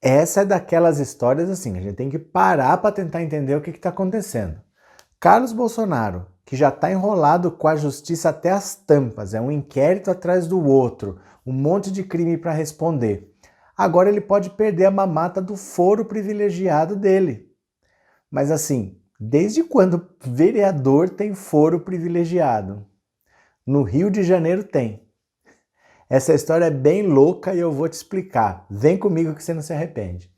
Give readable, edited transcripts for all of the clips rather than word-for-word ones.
Essa é daquelas histórias assim, a gente tem que parar para tentar entender o que está acontecendo. Carlos Bolsonaro, que já está enrolado com a justiça até as tampas, é um inquérito atrás do outro, um monte de crime para responder. Agora ele pode perder a mamata do foro privilegiado dele. Mas assim, desde quando vereador tem foro privilegiado? No Rio de Janeiro tem. Essa história é bem louca e eu vou te explicar. Vem comigo que você não se arrepende.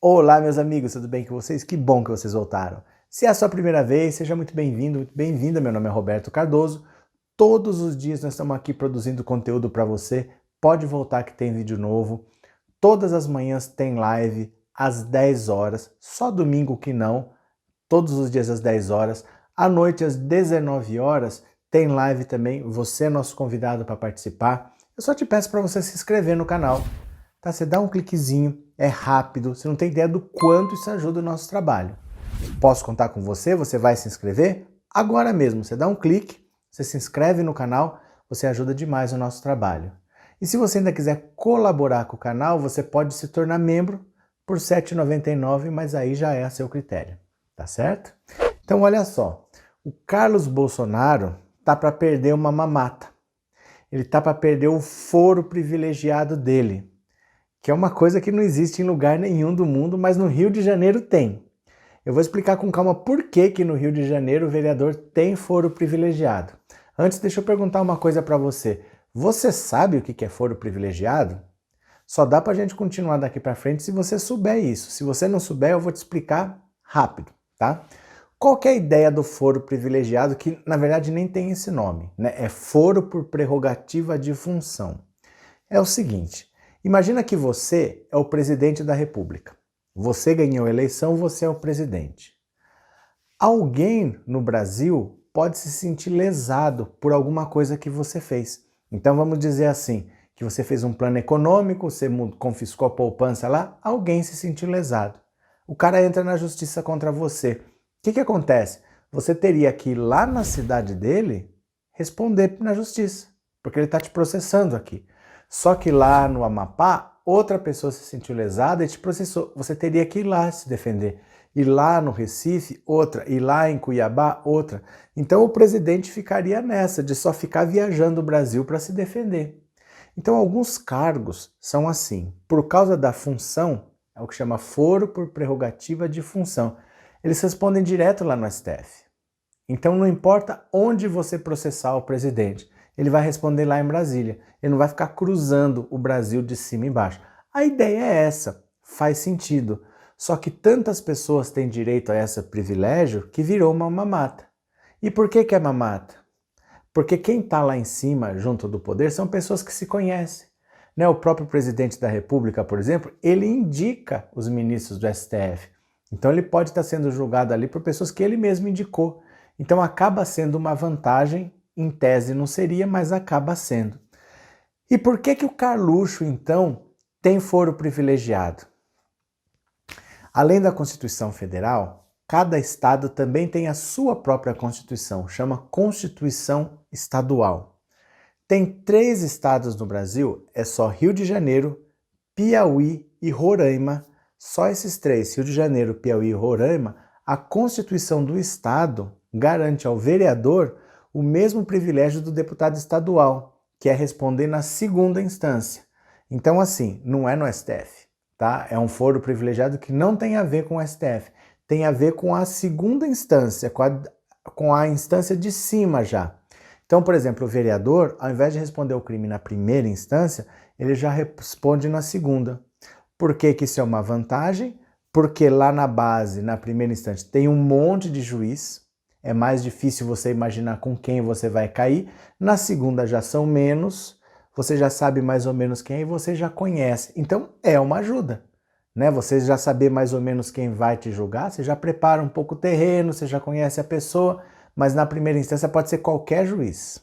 Olá, meus amigos, tudo bem com vocês? Que bom que vocês voltaram. Se é a sua primeira vez, seja muito bem-vindo, muito bem-vinda. Meu nome é Roberto Cardoso. Todos os dias nós estamos aqui produzindo conteúdo para você. Pode voltar que tem vídeo novo. Todas as manhãs tem live às 10 horas, só domingo que não. Todos os dias às 10 horas. À noite às 19 horas tem live também. Você é nosso convidado para participar. Eu só te peço para você se inscrever no canal. Tá? Você dá um cliquezinho, é rápido, você não tem ideia do quanto isso ajuda o nosso trabalho. Posso contar com você? Você vai se inscrever? Agora mesmo, você dá um clique, você se inscreve no canal, você ajuda demais o nosso trabalho. E se você ainda quiser colaborar com o canal, você pode se tornar membro por R$ 7,99, mas aí já é a seu critério, tá certo? Então olha só, o Carlos Bolsonaro tá para perder uma mamata. Ele tá para perder o foro privilegiado dele, que é uma coisa que não existe em lugar nenhum do mundo, mas no Rio de Janeiro tem. Eu vou explicar com calma por que no Rio de Janeiro o vereador tem foro privilegiado. Antes, deixa eu perguntar uma coisa para você. Você sabe o que é foro privilegiado? Só dá para a gente continuar daqui para frente se você souber isso. Se você não souber, eu vou te explicar rápido, tá? Qual que é a ideia do foro privilegiado, que na verdade nem tem esse nome, né? É foro por prerrogativa de função. É o seguinte, imagina que você é o presidente da República. Você ganhou a eleição, você é o presidente. Alguém no Brasil pode se sentir lesado por alguma coisa que você fez. Então vamos dizer assim, que você fez um plano econômico, você confiscou a poupança lá, alguém se sentiu lesado. O cara entra na justiça contra você. O que acontece? Você teria que ir lá na cidade dele responder na justiça, porque ele está te processando aqui. Só que lá no Amapá, outra pessoa se sentiu lesada e te processou. Você teria que ir lá se defender. E lá no Recife, outra. E lá em Cuiabá, outra. Então o presidente ficaria nessa, de só ficar viajando o Brasil para se defender. Então alguns cargos são assim. Por causa da função, é o que chama foro por prerrogativa de função. Eles respondem direto lá no STF. Então não importa onde você processar o presidente, ele vai responder lá em Brasília. Ele não vai ficar cruzando o Brasil de cima e embaixo. A ideia é essa, faz sentido. Só que tantas pessoas têm direito a esse privilégio que virou uma mamata. E por que é mamata? Porque quem está lá em cima, junto do poder, são pessoas que se conhecem. Né? O próprio presidente da República, por exemplo, ele indica os ministros do STF. Então ele pode estar sendo julgado ali por pessoas que ele mesmo indicou. Então acaba sendo uma vantagem, em tese não seria, mas acaba sendo. E por que o Carluxo, então, tem foro privilegiado? Além da Constituição Federal, cada estado também tem a sua própria Constituição, chama Constituição Estadual. Tem 3 estados no Brasil, é só Rio de Janeiro, Piauí e Roraima. Só esses 3, Rio de Janeiro, Piauí e Roraima, a Constituição do Estado garante ao vereador o mesmo privilégio do deputado estadual, que é responder na segunda instância. Então, assim, não é no STF, tá? É um foro privilegiado que não tem a ver com o STF, tem a ver com a segunda instância, com a instância de cima já. Então, por exemplo, o vereador, ao invés de responder o crime na primeira instância, ele já responde na segunda. Por que isso é uma vantagem? Porque lá na base, na primeira instância, tem um monte de juiz, é mais difícil você imaginar com quem você vai cair. Na segunda já são menos, você já sabe mais ou menos quem é e você já conhece. Então é uma ajuda, né? Você já saber mais ou menos quem vai te julgar, você já prepara um pouco o terreno, você já conhece a pessoa, mas na primeira instância pode ser qualquer juiz.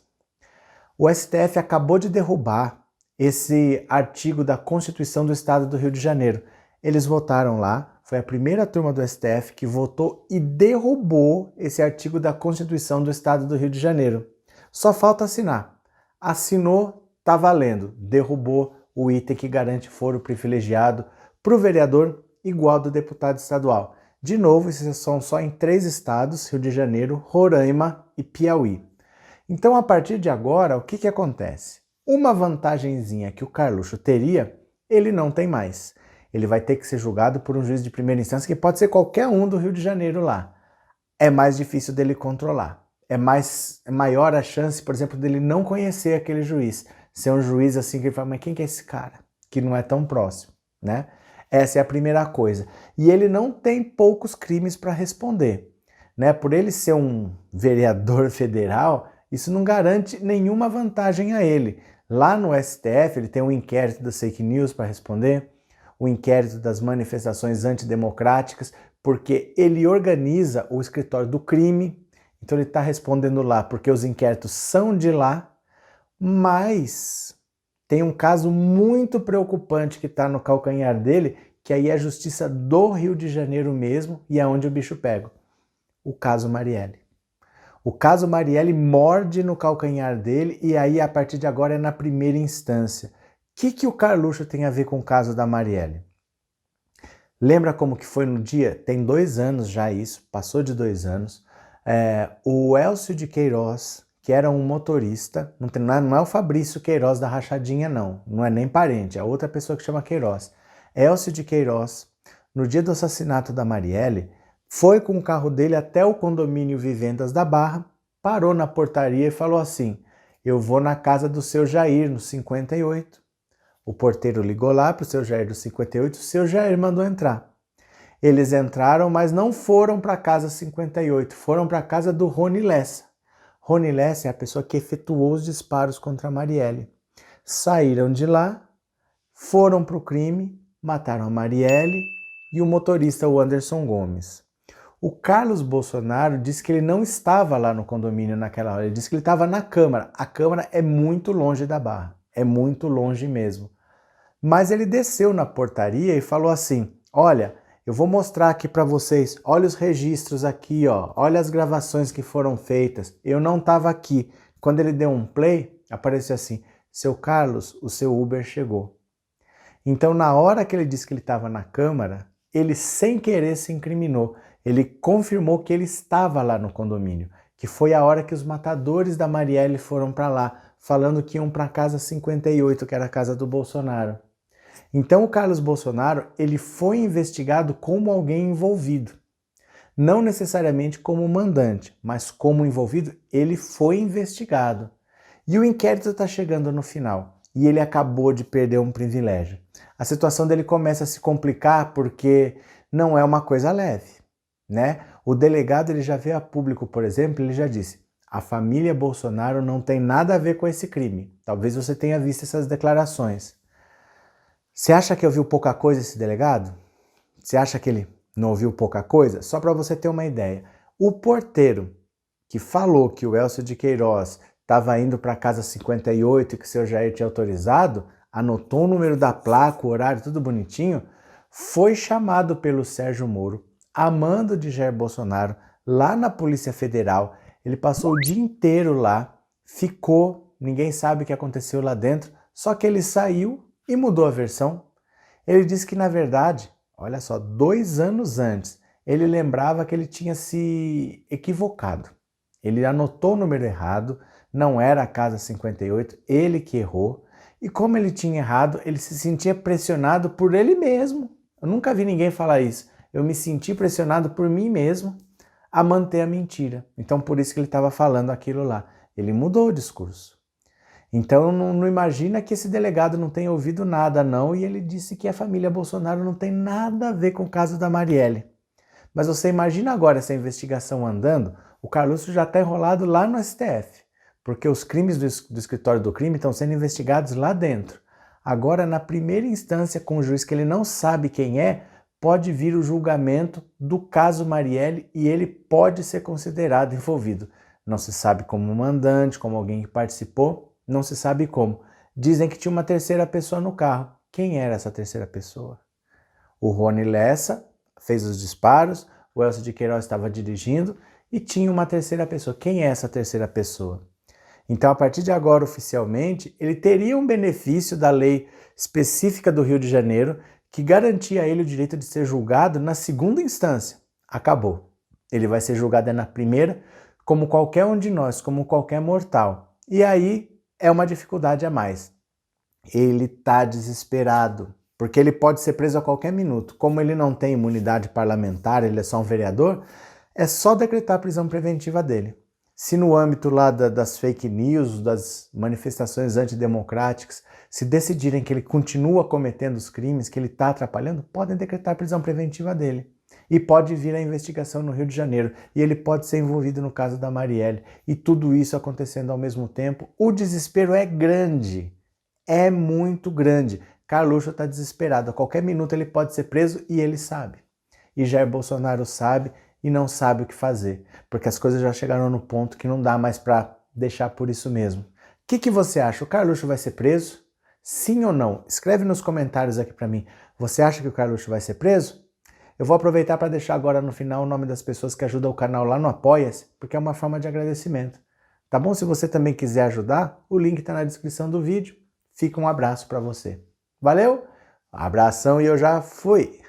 O STF acabou de derrubar esse artigo da Constituição do Estado do Rio de Janeiro. Eles votaram lá, foi a primeira turma do STF que votou e derrubou esse artigo da Constituição do Estado do Rio de Janeiro. Só falta assinar. Assinou, tá valendo. Derrubou o item que garante foro privilegiado para o vereador igual do deputado estadual. De novo, esses são só em 3 estados, Rio de Janeiro, Roraima e Piauí. Então, a partir de agora, o que acontece? Uma vantagenzinha que o Carluxo teria, ele não tem mais. Ele vai ter que ser julgado por um juiz de primeira instância, que pode ser qualquer um do Rio de Janeiro lá. É mais difícil dele controlar. É maior a chance, por exemplo, dele não conhecer aquele juiz. Ser um juiz assim que ele fala, mas quem que é esse cara? Que não é tão próximo, né? Essa é a primeira coisa. E ele não tem poucos crimes para responder, né? Por ele ser um vereador federal, isso não garante nenhuma vantagem a ele. Lá no STF, ele tem um inquérito das fake news para responder, o inquérito das manifestações antidemocráticas, porque ele organiza o escritório do crime, então ele está respondendo lá porque os inquéritos são de lá, mas tem um caso muito preocupante que está no calcanhar dele, que aí é a justiça do Rio de Janeiro mesmo, e é onde o bicho pega. O caso Marielle. O caso Marielle morde no calcanhar dele e aí a partir de agora é na primeira instância. O que o Carluxo tem a ver com o caso da Marielle? Lembra como que foi no dia? Tem 2 anos já isso, passou de 2 anos. O Elcio de Queiroz, que era um motorista, não é o Fabrício Queiroz da Rachadinha não é nem parente, é outra pessoa que chama Queiroz. Elcio de Queiroz, no dia do assassinato da Marielle, foi com o carro dele até o condomínio Vivendas da Barra, parou na portaria e falou assim, eu vou na casa do seu Jair, no 58. O porteiro ligou lá para o seu Jair do 58, o seu Jair mandou entrar. Eles entraram, mas não foram para a casa 58, foram para a casa do Rony Lessa. Rony Lessa é a pessoa que efetuou os disparos contra a Marielle. Saíram de lá, foram para o crime, mataram a Marielle e o motorista, o Anderson Gomes. O Carlos Bolsonaro disse que ele não estava lá no condomínio naquela hora, ele disse que ele estava na Câmara. A Câmara é muito longe da Barra, é muito longe mesmo. Mas ele desceu na portaria e falou assim, olha, eu vou mostrar aqui para vocês, olha os registros aqui, ó, olha as gravações que foram feitas, eu não estava aqui. Quando ele deu um play, apareceu assim, seu Carlos, o seu Uber chegou. Então, na hora que ele disse que ele estava na Câmara, ele sem querer se incriminou. Ele confirmou que ele estava lá no condomínio, que foi a hora que os matadores da Marielle foram para lá, falando que iam para a casa 58, que era a casa do Bolsonaro. Então o Carlos Bolsonaro, ele foi investigado como alguém envolvido. Não necessariamente como mandante, mas como envolvido, ele foi investigado. E o inquérito está chegando no final, e ele acabou de perder um privilégio. A situação dele começa a se complicar porque não é uma coisa leve, né? O delegado ele já veio a público, por exemplo, ele já disse, a família Bolsonaro não tem nada a ver com esse crime. Talvez você tenha visto essas declarações. Você acha que ouviu pouca coisa esse delegado? Você acha que ele não ouviu pouca coisa? Só para você ter uma ideia. O porteiro que falou que o Elcio de Queiroz estava indo para a casa 58 e que o seu Jair tinha autorizado, anotou o número da placa, o horário, tudo bonitinho, foi chamado pelo Sérgio Moro, a mando de Jair Bolsonaro, lá na Polícia Federal. Ele passou o dia inteiro lá, ficou, ninguém sabe o que aconteceu lá dentro, só que ele saiu e mudou a versão. Ele disse que, na verdade, olha só, 2 anos antes, ele lembrava que ele tinha se equivocado. Ele anotou o número errado, não era a casa 58, ele que errou. E como ele tinha errado, ele se sentia pressionado por ele mesmo. Eu nunca vi ninguém falar isso. Eu me senti pressionado por mim mesmo a manter a mentira. Então, por isso que ele estava falando aquilo lá. Ele mudou o discurso. Então, não imagina que esse delegado não tenha ouvido nada, não, e ele disse que a família Bolsonaro não tem nada a ver com o caso da Marielle. Mas você imagina agora essa investigação andando, o Carluxo já está enrolado lá no STF, porque os crimes do escritório do crime estão sendo investigados lá dentro. Agora, na primeira instância, com o juiz que ele não sabe quem é, pode vir o julgamento do caso Marielle e ele pode ser considerado envolvido. Não se sabe como mandante, como alguém que participou, não se sabe como. Dizem que tinha uma terceira pessoa no carro. Quem era essa terceira pessoa? O Rony Lessa fez os disparos, o Elcio de Queiroz estava dirigindo e tinha uma terceira pessoa. Quem é essa terceira pessoa? Então, a partir de agora, oficialmente, ele teria um benefício da lei específica do Rio de Janeiro que garantia a ele o direito de ser julgado na segunda instância. Acabou. Ele vai ser julgado na primeira, como qualquer um de nós, como qualquer mortal. E aí é uma dificuldade a mais. Ele está desesperado, porque ele pode ser preso a qualquer minuto. Como ele não tem imunidade parlamentar, ele é só um vereador, é só decretar a prisão preventiva dele. Se no âmbito lá das fake news, das manifestações antidemocráticas, se decidirem que ele continua cometendo os crimes, que ele está atrapalhando, podem decretar a prisão preventiva dele. E pode vir a investigação no Rio de Janeiro. E ele pode ser envolvido no caso da Marielle. E tudo isso acontecendo ao mesmo tempo. O desespero é grande. É muito grande. Carluxo está desesperado. A qualquer minuto ele pode ser preso e ele sabe. E Jair Bolsonaro sabe e não sabe o que fazer. Porque as coisas já chegaram no ponto que não dá mais para deixar por isso mesmo. O que você acha? O Carluxo vai ser preso? Sim ou não? Escreve nos comentários aqui para mim. Você acha que o Carluxo vai ser preso? Eu vou aproveitar para deixar agora no final o nome das pessoas que ajudam o canal lá no Apoia-se, porque é uma forma de agradecimento. Tá bom? Se você também quiser ajudar, o link está na descrição do vídeo. Fica um abraço para você. Valeu? Abração e eu já fui!